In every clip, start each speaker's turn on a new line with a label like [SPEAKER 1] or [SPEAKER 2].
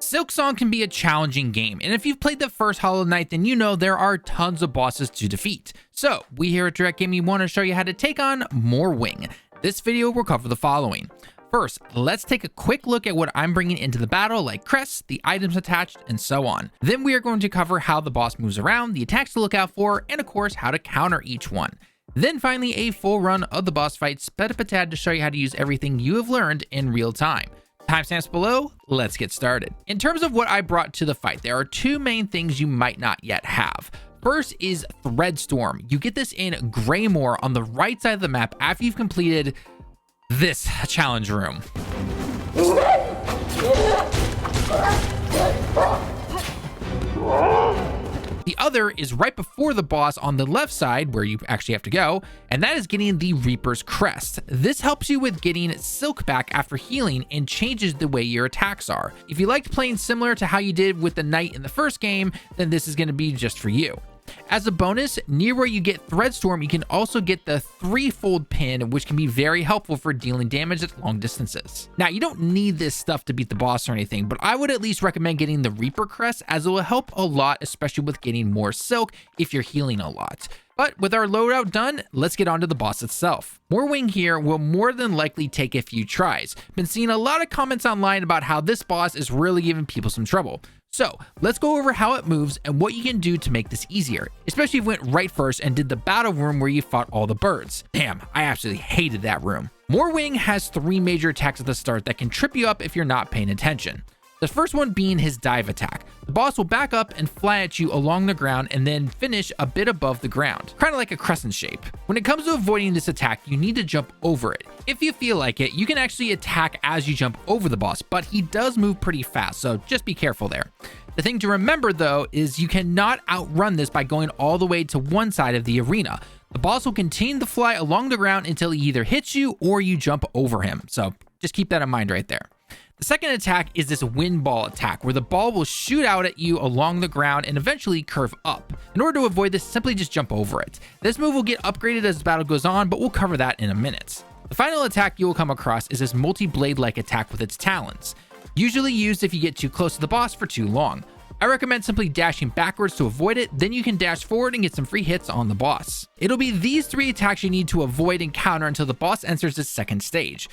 [SPEAKER 1] Silksong can be a challenging game, and if you've played the first Hollow Knight, then you know there are tons of bosses to defeat. So, we here at Direct Gaming want to show you how to take on Moorwing. This video will cover the following. First, let's take a quick look at what I'm bringing into the battle, like crests, the items attached, and so on. Then we are going to cover how the boss moves around, the attacks to look out for, and of course, how to counter each one. Then finally, a full run of the boss fight sped up a tad to show you how to use everything you have learned in real time. Timestamps below, let's get started. In terms of what I brought to the fight, there are two main things you might not yet have. First is Threadstorm. You get this in Greymoor on the right side of the map after you've completed this challenge room. The other is right before the boss on the left side where you actually have to go, and that is getting the Reaper's Crest. This helps you with getting Silk back after healing and changes the way your attacks are. If you liked playing similar to how you did with the Knight in the first game, then this is going to be just for you. As a bonus, near where you get Threadstorm, you can also get the threefold pin, which can be very helpful for dealing damage at long distances. Now, you don't need this stuff to beat the boss or anything, but I would at least recommend getting the Reaper Crest, as it will help a lot, especially with getting more Silk if you're healing a lot. But with our loadout done, let's get on to the boss itself. Moorwing here will more than likely take a few tries. Been seeing a lot of comments online about how this boss is really giving people some trouble. So let's go over how it moves and what you can do to make this easier, especially if you went right first and did the battle room where you fought all the birds. Damn, I absolutely hated that room. Moorwing has three major attacks at the start that can trip you up if you're not paying attention. The first one being his dive attack. The boss will back up and fly at you along the ground and then finish a bit above the ground, kind of like a crescent shape. When it comes to avoiding this attack, you need to jump over it. If you feel like it, you can actually attack as you jump over the boss, but he does move pretty fast, so just be careful there. The thing to remember though is you cannot outrun this by going all the way to one side of the arena. The boss will continue to fly along the ground until he either hits you or you jump over him, so just keep that in mind right there. The second attack is this wind ball attack, where the ball will shoot out at you along the ground and eventually curve up. In order to avoid this, simply just jump over it. This move will get upgraded as the battle goes on, but we'll cover that in a minute. The final attack you will come across is this multi-blade-like attack with its talons, usually used if you get too close to the boss for too long. I recommend simply dashing backwards to avoid it, then you can dash forward and get some free hits on the boss. It'll be these three attacks you need to avoid and counter until the boss enters the second stage.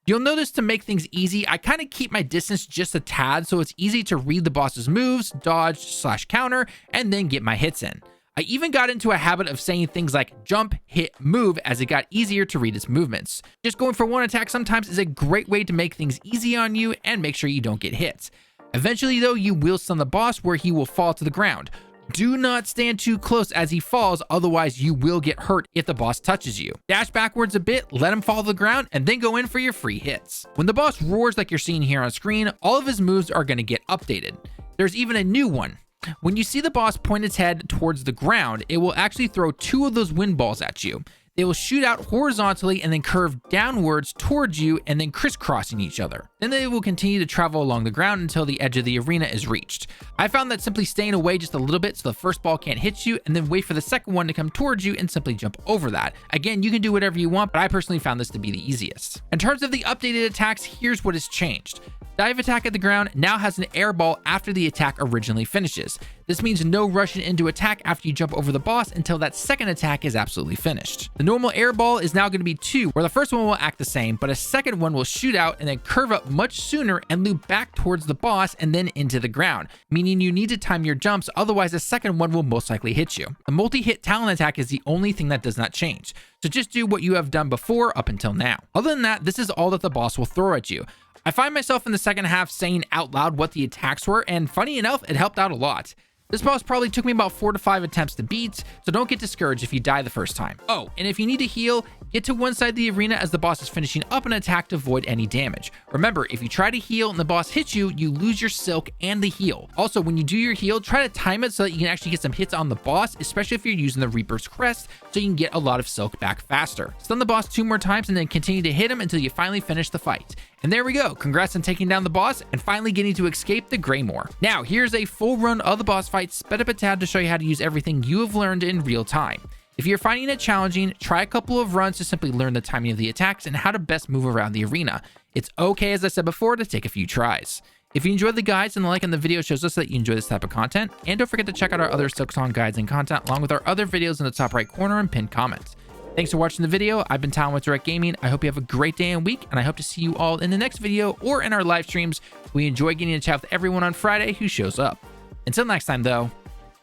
[SPEAKER 1] You'll notice to make things easy, I kind of keep my distance just a tad so it's easy to read the boss's moves, dodge / counter, and then get my hits in. I even got into a habit of saying things like jump, hit, move as it got easier to read its movements. Just going for one attack sometimes is a great way to make things easy on you and make sure you don't get hit. Eventually though, you will stun the boss where he will fall to the ground. Do not stand too close as he falls, otherwise you will get hurt if the boss touches you. Dash backwards a bit, let him fall to the ground, and then go in for your free hits. When the boss roars like you're seeing here on screen, all of his moves are going to get updated. There's even a new one. When you see the boss point its head towards the ground, it will actually throw two of those wind balls at you. They will shoot out horizontally and then curve downwards towards you and then crisscrossing each other. Then they will continue to travel along the ground until the edge of the arena is reached. I found that simply staying away just a little bit so the first ball can't hit you and then wait for the second one to come towards you and simply jump over that. Again, you can do whatever you want, but I personally found this to be the easiest. In terms of the updated attacks, here's what has changed. Dive attack at the ground now has an air ball after the attack originally finishes. This means no rushing into attack after you jump over the boss until that second attack is absolutely finished. The normal air ball is now going to be two, where the first one will act the same, but a second one will shoot out and then curve up much sooner and loop back towards the boss and then into the ground, meaning you need to time your jumps, otherwise the second one will most likely hit you. The multi-hit talent attack is the only thing that does not change, so just do what you have done before up until now. Other than that, this is all that the boss will throw at you. I find myself in the second half saying out loud what the attacks were, and funny enough, it helped out a lot. This boss probably took me about 4 to 5 attempts to beat, so don't get discouraged if you die the first time. Oh, and if you need to heal, get to one side of the arena as the boss is finishing up an attack to avoid any damage. Remember, if you try to heal and the boss hits you, you lose your silk and the heal. Also, when you do your heal, try to time it so that you can actually get some hits on the boss, especially if you're using the Reaper's Crest, so you can get a lot of silk back faster. Stun the boss 2 more times and then continue to hit him until you finally finish the fight. And there we go, congrats on taking down the boss and finally getting to escape the Greymoor. Now, here's a full run of the boss fight, sped up a tad to show you how to use everything you have learned in real time. If you're finding it challenging, try a couple of runs to simply learn the timing of the attacks and how to best move around the arena. It's okay, as I said before, to take a few tries. If you enjoyed the guides and the like on the video shows us that you enjoy this type of content, and don't forget to check out our other Silksong guides and content along with our other videos in the top right corner and pinned comments. Thanks for watching the video. I've been Talon with Direct Gaming. I hope you have a great day and week, and I hope to see you all in the next video or in our live streams. We enjoy getting to chat with everyone on Friday who shows up. Until next time though,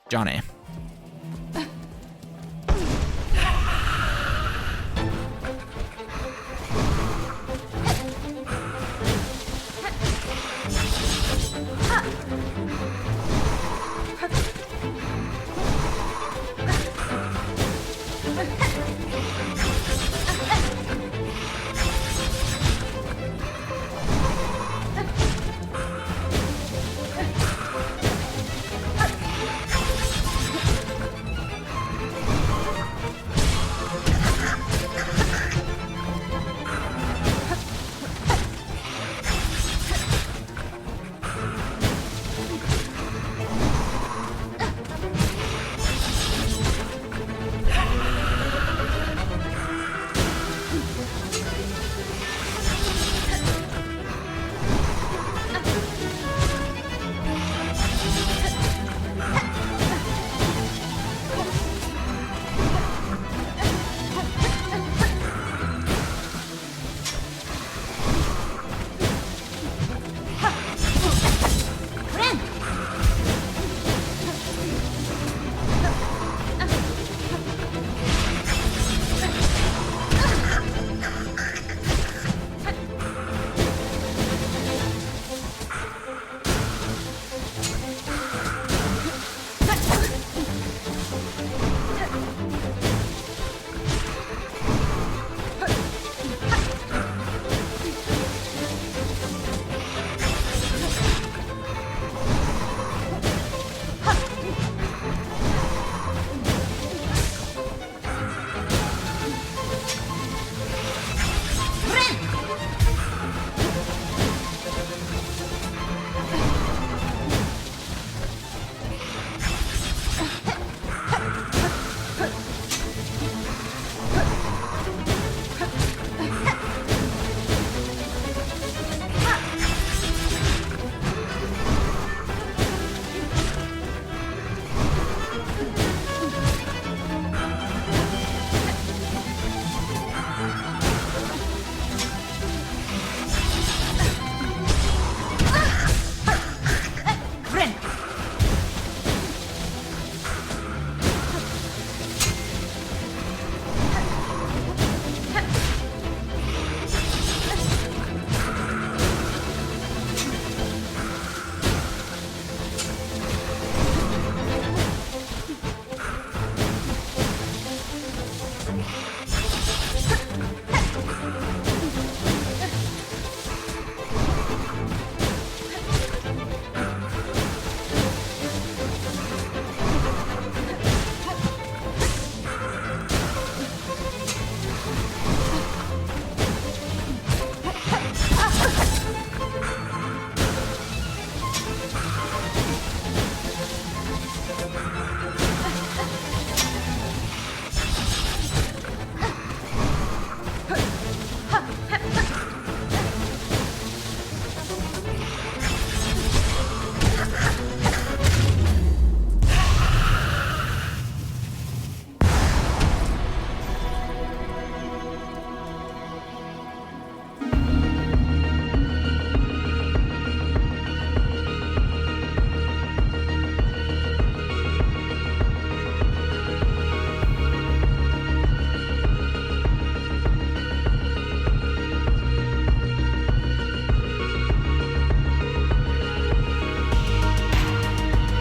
[SPEAKER 1] Johnny.